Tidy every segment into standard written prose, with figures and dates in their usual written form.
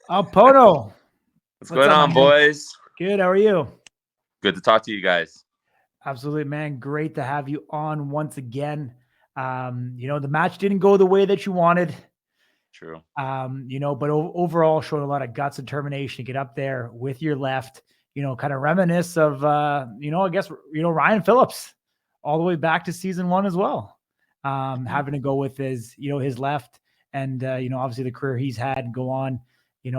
Pono, What's what's going up, my on, man? boys? Good. How are you? Good to talk to you guys. Absolutely, man. Great to have you on once again. The match didn't go the way that you wanted. True. But overall showed a lot of guts and determination to get up there with your left. Kind of reminisce of, I guess Ryan Phillips, all the way back to season one as well. Having to go with his left, and obviously the career he's had go on.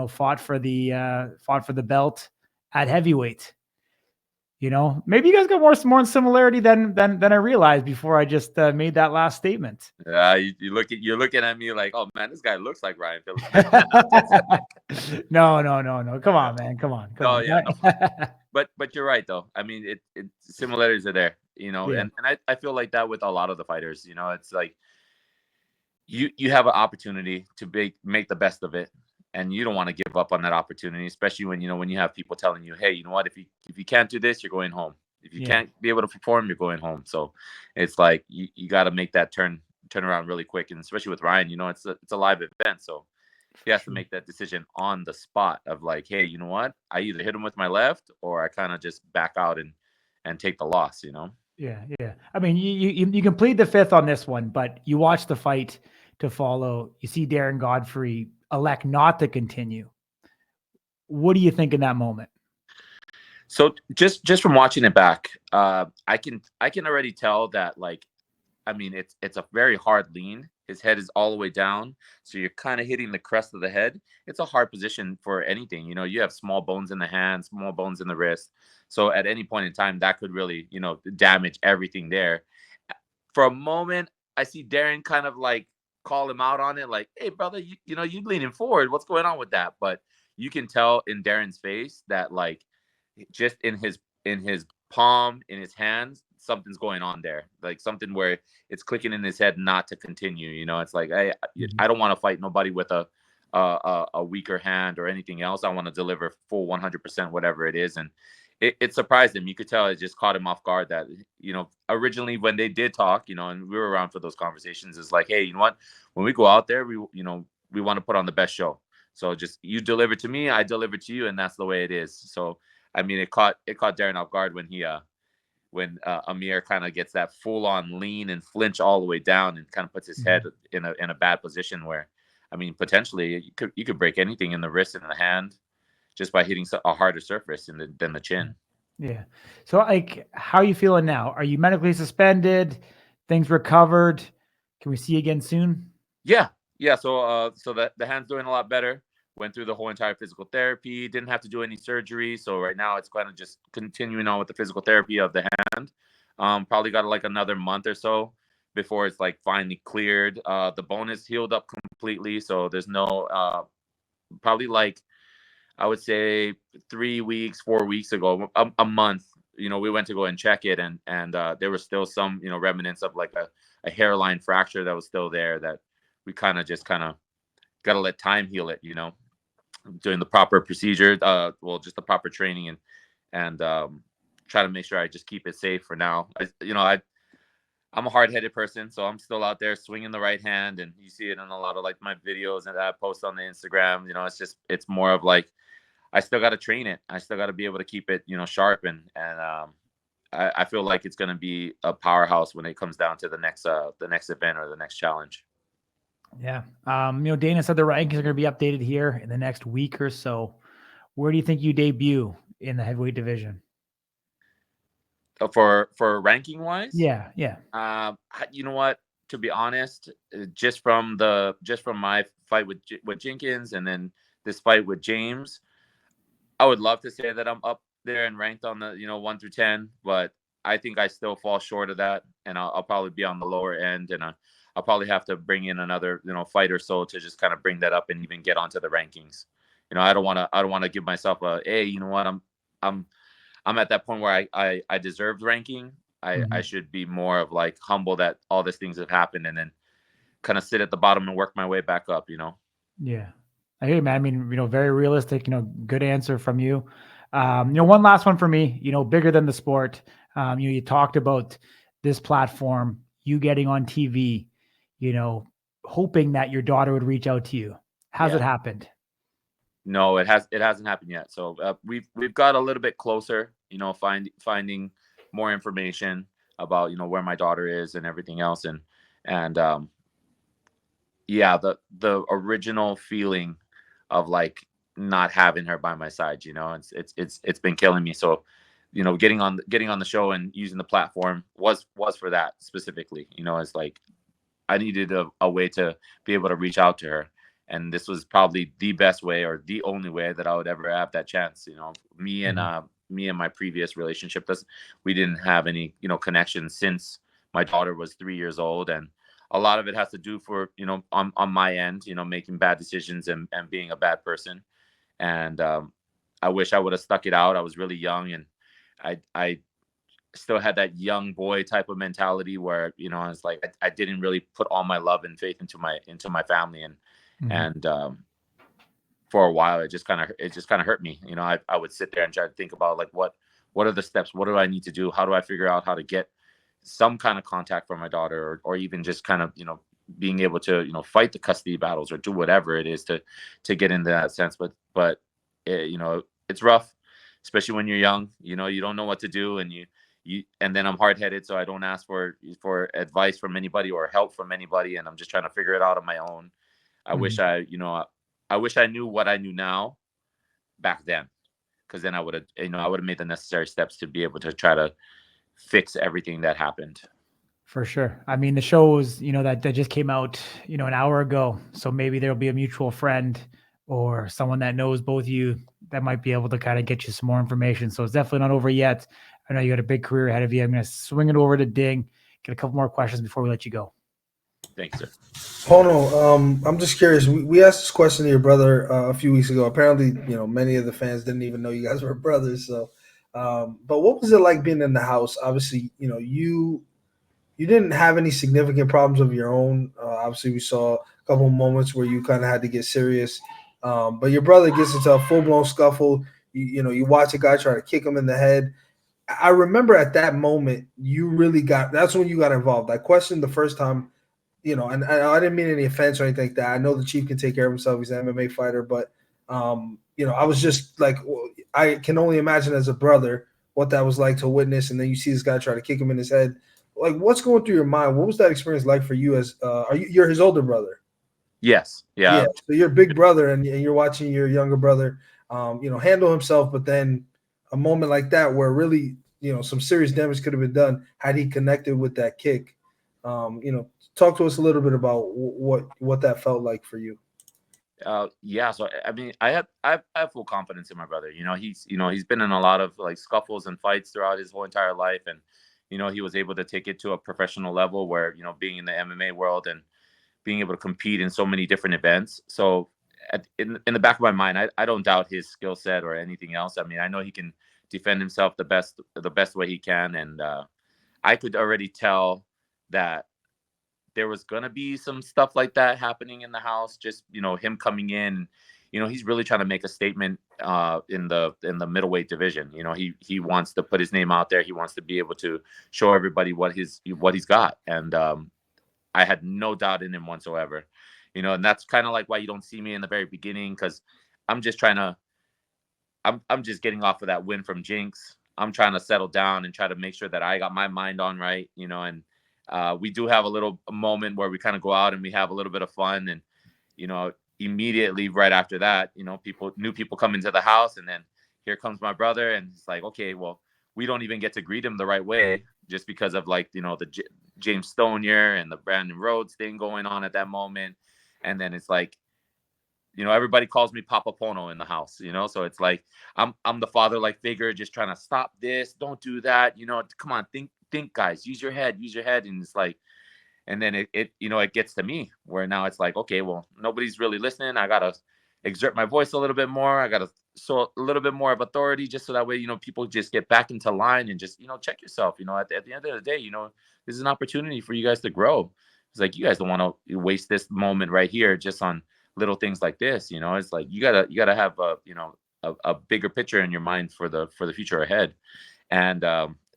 Fought for the belt at heavyweight. Maybe you guys got more similarity than I realized before I just made that last statement. You're looking at me like, oh man, this guy looks like Ryan Phillips. No, No. Come no, on, man. Come on. no, yeah, no. But you're right though. I mean, it similarities are there, Yeah. and I feel like that with a lot of the fighters. It's like you have an opportunity to make the best of it, and you don't want to give up on that opportunity, especially when you have people telling you, hey, you know what, if you can't do this, you're going home. If you Yeah. can't be able to perform, you're going home. So it's like you got to make that turn around really quick, and especially with Ryan, it's a live event, so he For has to sure. make that decision on the spot of like, hey, you know what, I either hit him with my left or I kind of just back out and take the loss. Yeah. I mean, you can plead the fifth on this one, but you watch the fight to follow. You see Darren Godfrey elect not to continue. What do you think in that moment? So just from watching it back, I can already tell that, like, I mean, it's a very hard lean. His head is all the way down, so you're kind of hitting the crest of the head. It's a hard position for anything. You have small bones in the hand, small bones in the wrist. So at any point in time, that could really, damage everything there. For a moment, I see Darren kind of like call him out on it, like, "Hey, brother, you leaning forward. What's going on with that?" But you can tell in Darren's face that, like, just in his palm, in his hands, something's going on there. Like something where it's clicking in his head not to continue. It's like, I Mhm. don't want to fight nobody with a weaker hand or anything else. I want to deliver full 100% whatever it is, and it surprised him. You could tell it just caught him off guard that originally when they did talk, and we were around for those conversations. Is like, hey, you know what? When we go out there, we want to put on the best show. So just you deliver to me, I deliver to you, and that's the way it is. So I mean, it caught Darren off guard when Amir kind of gets that full on lean and flinch all the way down and kind of puts his head Mhm. in a bad position where, I mean, potentially you could break anything in the wrist and the hand just by hitting a harder surface than the Yeah. chin. Yeah. So, like, how are you feeling now? Are you medically suspended? Things recovered? Can we see you again soon? Yeah, yeah. So the hand's doing a lot better. Went through the whole entire physical therapy. Didn't have to do any surgery. So right now it's kind of just continuing on with the physical therapy of the hand. Probably got like another month or so before it's like finally cleared. The bone is healed up completely. So there's no probably like I would say 3 weeks, 4 weeks ago, a month. We went to go and check it, and there was still some remnants of like a hairline fracture that was still there that we kind of got to let time heal it. Doing the proper procedure, well, just the proper training and try to make sure I just keep it safe for now. I'm a hard-headed person, so I'm still out there swinging the right hand, and you see it in a lot of like my videos and that I post on the Instagram. It's more of like I still got to train it. I still got to be able to keep it, sharp, and I feel like it's going to be a powerhouse when it comes down to the next event or the next challenge. Yeah. Dana said the rankings are going to be updated here in the next week or so. Where do you think you debut in the heavyweight division? For ranking wise, Yeah. Yeah. you know what? To be honest, just from my fight with Jenkins and then this fight with James, I would love to say that I'm up there and ranked on the 1 through 10, but I think I still fall short of that, and I'll probably be on the lower end, and I'll probably have to bring in another fight or so to just kind of bring that up and even get onto the rankings. I don't want to give myself a, hey, you know what, I'm at that point where I deserved ranking. I Mhm. should be more of like humble that all these things have happened, and then kind of sit at the bottom and work my way back up. Yeah. I hear you, man. I mean, very realistic, good answer from you. One last one for me, bigger than the sport. You talked about this platform, you getting on TV, you know, hoping that your daughter would reach out to you. Has it Yeah. happened? No, it hasn't happened yet. So we've got a little bit closer, finding more information about where my daughter is and everything else, and yeah, the original feeling of like not having her by my side, it's been killing me. So, getting on the show and using the platform was for that specifically. It's like I needed a way to be able to reach out to her. And this was probably the best way or the only way that I would ever have that chance. Me and my previous relationship, we didn't have any, connection since my daughter was 3 years old. And a lot of it has to do for, on my end, making bad decisions and being a bad person. And I wish I would have stuck it out. I was really young, and I still had that young boy type of mentality where I was like I didn't really put all my love and faith into my family, and for a while it just kind of hurt me. I would sit there and try to think about like what are the steps, what do I need to do, how do I figure out how to get some kind of contact from my daughter, or even just kind of being able to fight the custody battles or do whatever it is to get into that sense. But it's rough, especially when you're young. You don't know what to do, and and then I'm hard headed, so I don't ask for advice from anybody or help from anybody, and I'm just trying to figure it out on my own. I wish I wish I knew what I knew now back then, because then I would have made the necessary steps to be able to try to fix everything that happened. For sure. I mean, the shows, that just came out, an hour ago. So maybe there'll be a mutual friend or someone that knows both of you that might be able to kind of get you some more information. So it's definitely not over yet. I know you got a big career ahead of you. I'm going to swing it over to Ding, get a couple more questions before we let you go. Thanks, sir. Pono, I'm just curious. We asked this question to your brother a few weeks ago. Apparently, many of the fans didn't even know you guys were brothers. So, but what was it like being in the house? Obviously, you didn't have any significant problems of your own. Obviously, we saw a couple of moments where you kind of had to get serious. But your brother gets into a full blown scuffle. You watch a guy try to kick him in the head. I remember at that moment, that's when you got involved. I questioned the first time, and I didn't mean any offense or anything like that. I know the Chief can take care of himself. He's an MMA fighter, but I was just like, I can only imagine as a brother what that was like to witness. And then you see this guy try to kick him in his head. Like, what's going through your mind? What was that experience like for you? You're his older brother? Yes. Yeah. Yeah. So you're a big brother, and you're watching your younger brother, handle himself. But then a moment like that where really, some serious damage could have been done had he connected with that kick. Talk to us a little bit about what that felt like for you. Yeah. So I mean, I have full confidence in my brother. He's been in a lot of like scuffles and fights throughout his whole entire life, and he was able to take it to a professional level where being in the MMA world and being able to compete in so many different events. So in the back of my mind, I don't doubt his skill set or anything else. I mean, I know he can defend himself the best way he can, and I could already tell that there was gonna be some stuff like that happening in the house. Just him coming in, he's really trying to make a statement in the middleweight division. He wants to put his name out there. He wants to be able to show everybody what he's got, and I had no doubt in him whatsoever. And that's kind of like why you don't see me in the very beginning, because I'm just trying to I'm just getting off of that win from Jinx. I'm trying to settle down and try to make sure that I got my mind on right, and we do have a little moment where we kind of go out and we have a little bit of fun, and immediately right after that, new people come into the house, and then here comes my brother, and it's like, okay, well, we don't even get to greet him the right way just because of like the James Stone year and the Brandon Rhodes thing going on at that moment, and then it's like everybody calls me Papa Pono in the house, so it's like I'm the father like figure, just trying to stop this, don't do that, come on, think guys, use your head, and it's like, and then it gets to me where now it's like, okay, well, nobody's really listening. I gotta exert my voice a little bit more. I gotta show a little bit more of authority, just so that way people just get back into line and just check yourself. At the end of the day, this is an opportunity for you guys to grow. It's like, you guys don't want to waste this moment right here just on little things like this. It's like you gotta have a bigger picture in your mind for the future ahead. And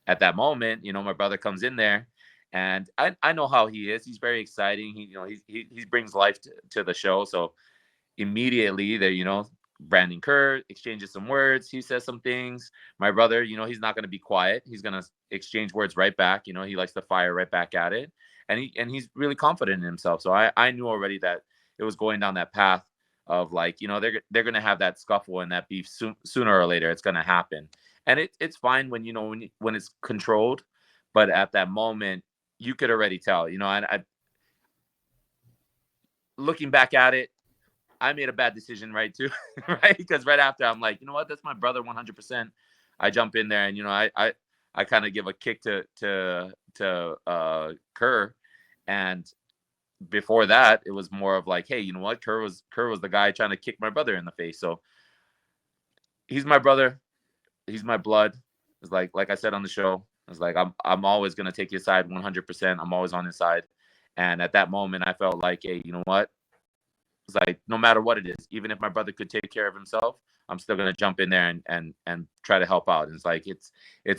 at that moment, my brother comes in there, and I know how he is. He's very exciting. He brings life to the show. So immediately there, Brandon Kerr exchanges some words. He says some things. My brother, he's not going to be quiet. He's going to exchange words right back. He likes to fire right back at it. And he's really confident in himself. So I knew already that it was going down that path of like, they're going to have that scuffle and that beef sooner or later. It's going to happen. And it's fine when, when it's controlled. But at that moment, you could already tell, I looking back at it, I made a bad decision, right, too, right? Because right after, I'm like, you know what? That's my brother 100%. I jump in there and, I kind of give a kick to Kerr. And before that, it was more of like, hey, you know what? Kerr was the guy trying to kick my brother in the face. So he's my brother. He's my blood. It's like I said on the show, it's like, I'm always going to take his side 100%. I'm always on his side. And at that moment, I felt like, hey, you know what? It's like, no matter what it is, even if my brother could take care of himself, I'm still going to jump in there and try to help out. And it's like, it's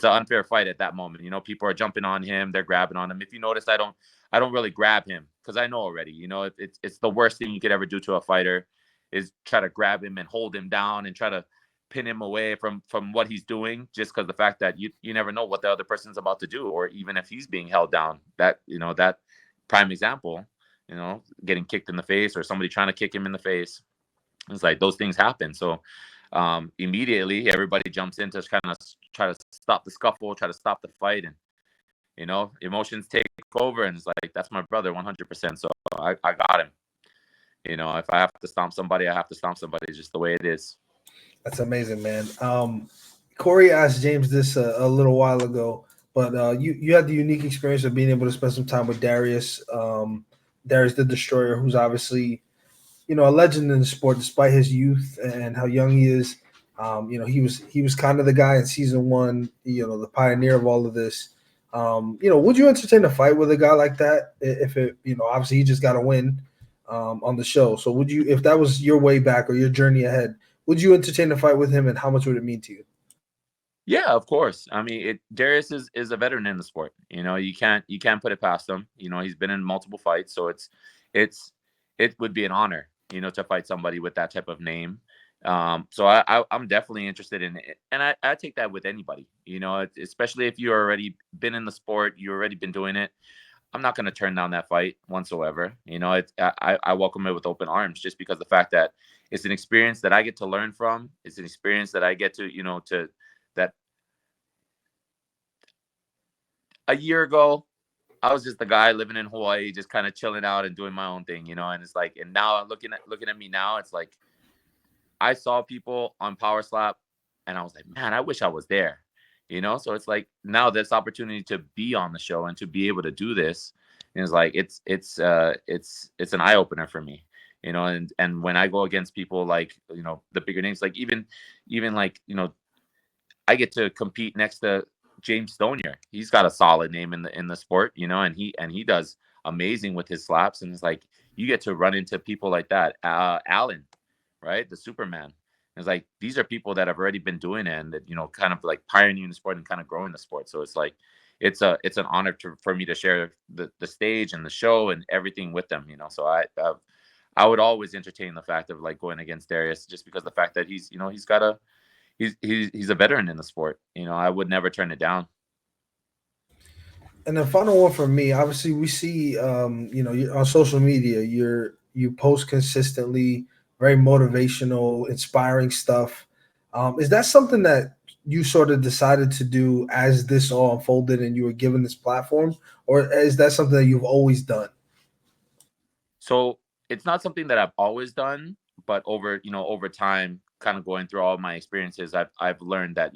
an unfair fight at that moment. People are jumping on him. They're grabbing on him. If you notice, I don't really grab him because I know already, it's the worst thing you could ever do to a fighter is try to grab him and hold him down and try to pin him away from what he's doing, just because the fact that you never know what the other person's about to do, or even if he's being held down. That that prime example, getting kicked in the face or somebody trying to kick him in the face. It's like those things happen. So immediately everybody jumps in to kind of try to stop the scuffle, try to stop the fight, and emotions take over, and it's like, that's my brother 100%. So I got him. If I have to stomp somebody, I have to stomp somebody. It's just the way it is. That's amazing, man. Corey asked James this a little while ago, but you had the unique experience of being able to spend some time with Darius, Darius the Destroyer, who's obviously, a legend in the sport despite his youth and how young he is. He was kind of the guy in season one, the pioneer of all of this. Would you entertain a fight with a guy like that if it, obviously he just got to win on the show. So would you, if that was your way back or your journey ahead, would you entertain a fight with him, and how much would it mean to you? Yeah, of course. I mean, Darius is a veteran in the sport. You can't put it past him. He's been in multiple fights, so it would be an honor, to fight somebody with that type of name. So I'm definitely interested in it, and I take that with anybody. Especially if you already been in the sport, you already been doing it. I'm not going to turn down that fight whatsoever. I welcome it with open arms, just because the fact that it's an experience that I get to learn from. It's an experience that I get to, that a year ago, I was just the guy living in Hawaii, just kind of chilling out and doing my own thing, and it's like, and now looking at me now, it's like, I saw people on Power Slap and I was like, man, I wish I was there, So it's like, now this opportunity to be on the show and to be able to do this is like, it's an eye opener for me, and when I go against people like, the bigger names, like even like, I get to compete next to James Stonier. He's got a solid name in the sport, and he does amazing with his slaps. And it's like, you get to run into people like that. Allen, right? The Superman. It's like, these are people that have already been doing it and that, kind of like pioneering the sport and kind of growing the sport. So it's like, it's an honor for me to share the stage and the show and everything with them, So I would always entertain the fact of like going against Darius, just because the fact that he's he's a veteran in the sport. I would never turn it down. And the final one for me, obviously, we see, on social media, you post consistently, very motivational, inspiring stuff. Is that something that you sort of decided to do as this all unfolded and you were given this platform, or is that something that you've always done? So it's not something that I've always done, but over time, kind of going through all of my experiences, I've learned that,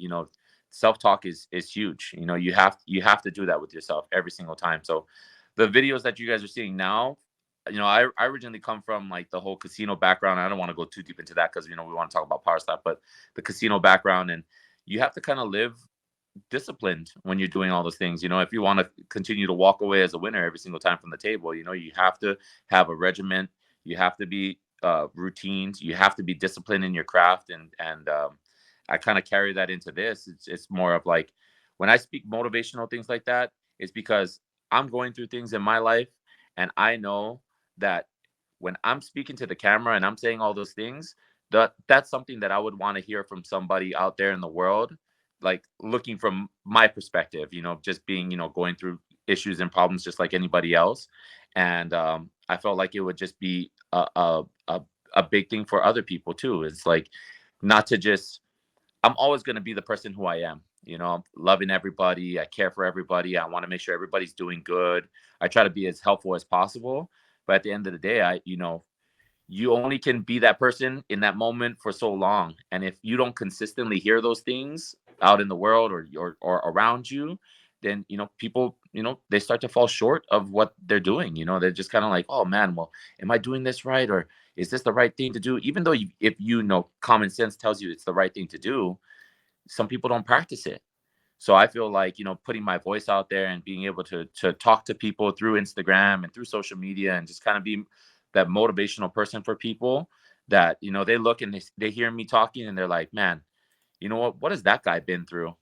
self-talk is huge. You have to do that with yourself every single time. So the videos that you guys are seeing now, I originally come from like the whole casino background. I don't want to go too deep into that because, we want to talk about power slap, but the casino background, and you have to kind of live disciplined when you're doing all those things. If you want to continue to walk away as a winner every single time from the table, you have to have a regiment. You have to be routines. You have to be disciplined in your craft, and I kind of carry that into this. It's more of like, when I speak motivational things like that, it's because I'm going through things in my life, and I know that when I'm speaking to the camera and I'm saying all those things, that's something that I would want to hear from somebody out there in the world, like looking from my perspective, just being, going through issues and problems just like anybody else. And I felt like it would just be a big thing for other people too. It's like, not to just, I'm always going to be the person who I am, I'm loving everybody. I care for everybody. I want to make sure everybody's doing good. I try to be as helpful as possible. But at the end of the day, you only can be that person in that moment for so long. And if you don't consistently hear those things out in the world or around you, then, people, they start to fall short of what they're doing. They're just kind of like, oh man, well, am I doing this right? Or is this the right thing to do? Even though if common sense tells you it's the right thing to do, some people don't practice it. So I feel like, putting my voice out there and being able to talk to people through Instagram and through social media and just kind of be that motivational person for people that, they look and they hear me talking and they're like, man, what has that guy been through?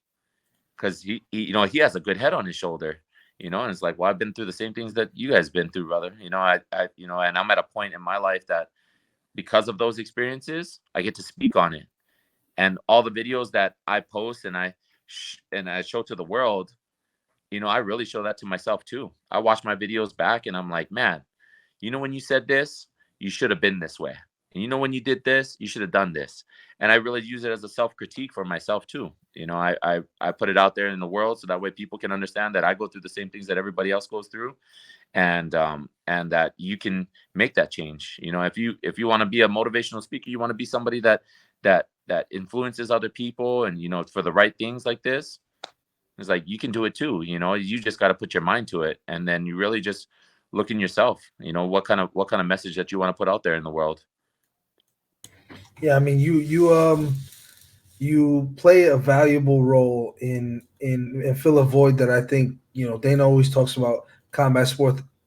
Because he has a good head on his shoulder, and it's like, well, I've been through the same things that you guys been through, brother. And I'm at a point in my life that because of those experiences, I get to speak on it. And all the videos that I post and I show to the world, I really show that to myself too. I watch my videos back and I'm like, man, when you said this, you should have been this way. And when you did this, you should have done this. And I really use it as a self-critique for myself too. I put it out there in the world so that way people can understand that I go through the same things that everybody else goes through. And that you can make that change. If you want to be a motivational speaker, you want to be somebody that influences other people and, for the right things like this, it's like, you can do it too. You just got to put your mind to it. And then you really just look in yourself, what kind of message that you want to put out there in the world. Yeah, I mean, you play a valuable role in fill a void that I think, Dana always talks about combat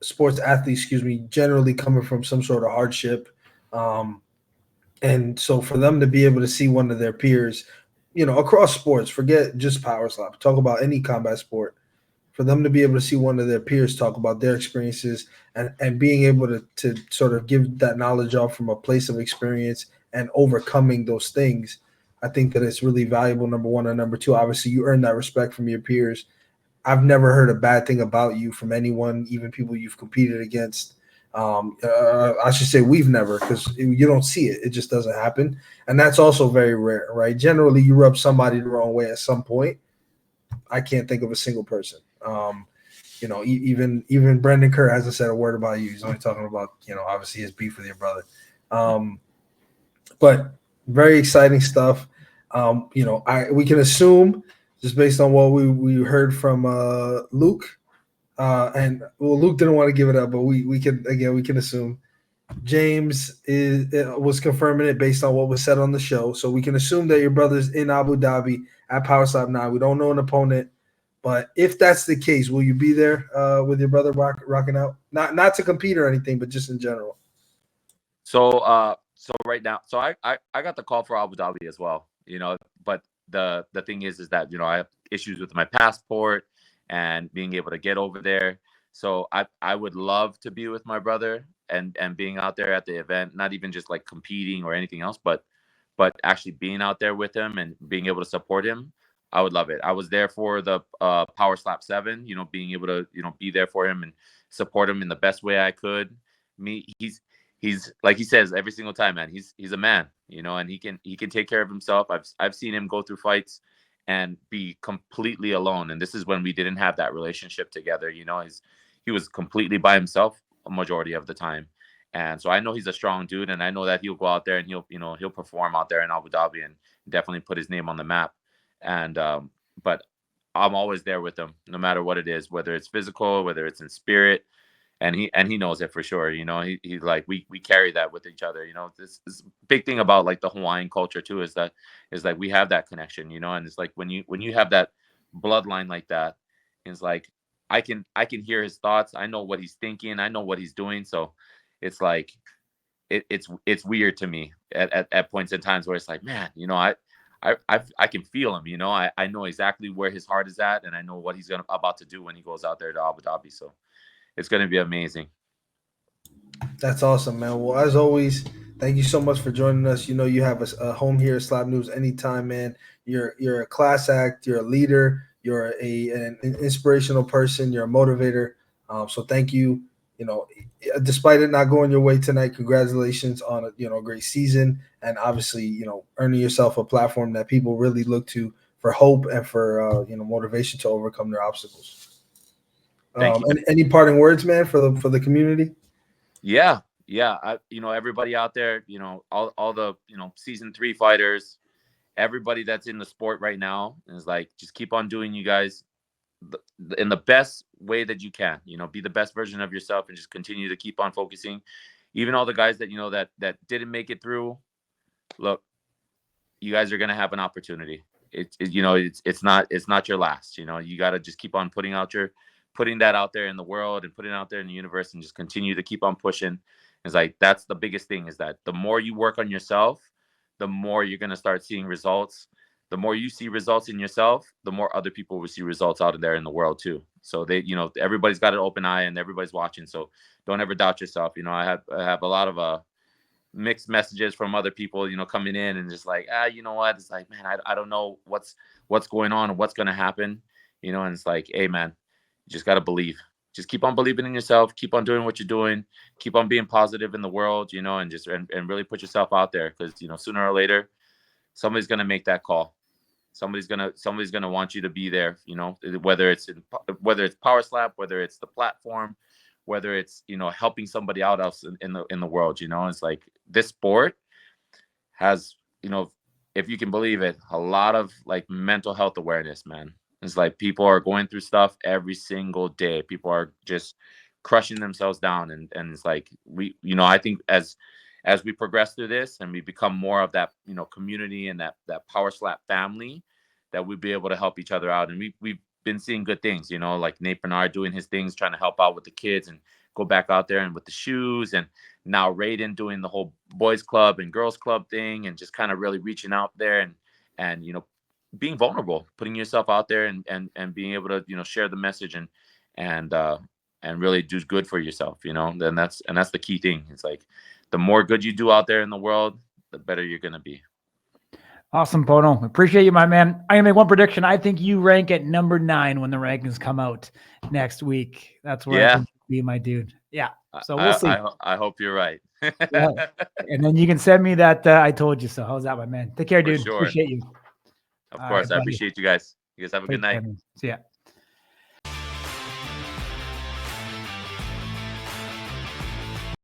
sports athletes, generally coming from some sort of hardship. And so for them to be able to see one of their peers, across sports, forget just power slap, talk about any combat sport, for them to be able to see one of their peers talk about their experiences and being able to sort of give that knowledge off from a place of experience and overcoming those things, I think that it's really valuable, number one. And number two, obviously you earn that respect from your peers. I've never heard a bad thing about you from anyone, even people you've competed against. I should say we've never, because you don't see it. It just doesn't happen. And that's also very rare, right? Generally, you rub somebody the wrong way at some point. I can't think of a single person. Even Brendan Kerr hasn't said a word about you. He's only talking about, obviously his beef with your brother. But very exciting stuff. We can assume, just based on what we heard from Luke, Luke didn't want to give it up, but we can assume James was confirming it based on what was said on the show. So we can assume that your brother's in Abu Dhabi at Power Slap 9. We don't know an opponent, but if that's the case, will you be there with your brother rocking out? Not to compete or anything, but just in general. So right now, so I got the call for Abu Dhabi as well, but the thing is that, I have issues with my passport and being able to get over there. So I would love to be with my brother and being out there at the event, not even just like competing or anything else, but actually being out there with him and being able to support him. I would love it. I was there for the Power Slap 7, being able to, be there for him and support him in the best way I could. He's like he says every single time, man, he's a man, and he can take care of himself. I've seen him go through fights and be completely alone. And this is when we didn't have that relationship together. He was completely by himself a majority of the time. And so I know he's a strong dude, and I know that he'll go out there and he'll perform out there in Abu Dhabi and definitely put his name on the map. And but I'm always there with him, no matter what it is, whether it's physical, whether it's in spirit. And he knows it for sure. He's like, we carry that with each other. This big thing about like the Hawaiian culture too is like we have that connection. And it's like when you have that bloodline like that, it's like I can hear his thoughts. I know what he's thinking. I know what he's doing. So it's like it's weird to me at points in times where it's like, man, I can feel him. I know exactly where his heart is at, and I know what he's about to do when he goes out there to Abu Dhabi. So it's going to be amazing. That's awesome, man. Well, as always, Thank you so much for joining us. You know, you have a home here at Slab News anytime, man. You're a class act. You're a leader. You're an inspirational person. You're a motivator. So thank you. You know, despite it not going your way tonight, congratulations on a great season, and obviously earning yourself a platform that people really look to for hope and for motivation to overcome their obstacles. Thank you. And any parting words, man, for the community? Yeah. Everybody out there, all the season 3 fighters, everybody that's in the sport right now is like, just keep on doing you guys in the best way that you can. Be the best version of yourself and just continue to keep on focusing. Even all the guys that that didn't make it through, look, you guys are gonna have an opportunity. It's not your last. You got to just keep on putting that out there in the world and putting it out there in the universe and just continue to keep on pushing. It's like, that's the biggest thing, is that the more you work on yourself, the more you're going to start seeing results. The more you see results in yourself, the more other people will see results out of there in the world too. So everybody's got an open eye and everybody's watching. So don't ever doubt yourself. I have a lot of mixed messages from other people, coming in and just like, you know what? It's like, man, I don't know what's going on and what's going to happen, and it's like, hey, man, you just got to believe. Just keep on believing in yourself. Keep on doing what you're doing. Keep on being positive in the world, and just and really put yourself out there, because sooner or later somebody's gonna make that call. Somebody's gonna want you to be there. Whether it's Power Slap, whether it's the platform, whether it's helping somebody out else in the world. It's like, this sport has, if you can believe it, a lot of like mental health awareness, man. It's like, people are going through stuff every single day. People are just crushing themselves down, and it's like, I think as we progress through this and we become more of that community and that Power Slap family, that we'd be able to help each other out. And we've been seeing good things, like Nate Bernard doing his things, trying to help out with the kids and go back out there and with the shoes, and now Raiden doing the whole boys club and girls club thing, and just kind of really reaching out there and being vulnerable, putting yourself out there and being able to share the message and really do good for yourself. Then that's the key thing. It's like, the more good you do out there in the world, the better you're gonna be. Awesome, Pono. Appreciate you, my man. I'm gonna make one prediction. I think you rank at number 9 when the rankings come out next week. That's where I think you'll be, my dude. Yeah. So we'll see. I hope you're right. Yeah. And then you can send me that I told you so. How's that, my man? Take care, dude. Sure. Appreciate you. Of course. I appreciate you guys. You guys have a good night. See ya.